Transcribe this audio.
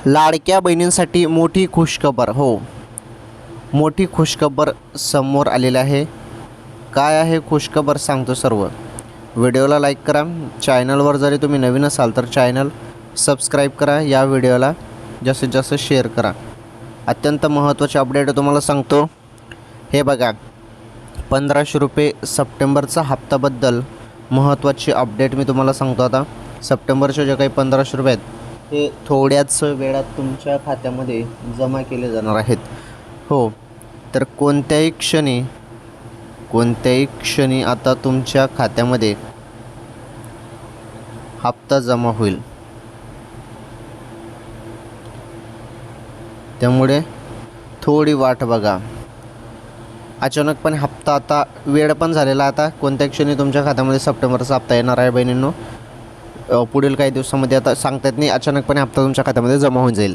लाडक्या बहिणींसाठी मोठी खुशखबर. हो, मोठी खुशखबर समोर आलेली आहे. काय आहे खुशखबर सांगतो सर्व. व्हिडिओला लाईक करा. चॅनलवर जरी तुम्ही नवीन असाल तर चॅनल सबस्क्राईब करा. या व्हिडिओला जास्तीत जास्त शेअर करा. अत्यंत महत्त्वाचे अपडेट तुम्हाला सांगतो. हे बघा, 1500 रुपये सप्टेंबरचा हप्त्याबद्दल महत्त्वाची अपडेट मी तुम्हाला सांगतो. आता सप्टेंबरचे जे काही 1500 रुपये आहेत हे थोड्याच वेळात तुमच्या खात्यामध्ये जमा केले जाणार आहेत. हो, तर कोणत्याही क्षणी आता तुमच्या खात्यामध्ये हप्ता जमा होईल. त्यामुळे थोडी वाट बघा. अचानकपणे हप्ता आता वेळ पण झालेला. आता कोणत्या क्षणी तुमच्या खात्यामध्ये सप्टेंबरचा हप्ता येणार आहे बहिणींनो. पुढील काही दिवसामध्ये आता सांगता येत नाही. अचानकपणे हप्ता तुमच्या खात्यामध्ये जमा होऊन जाईल.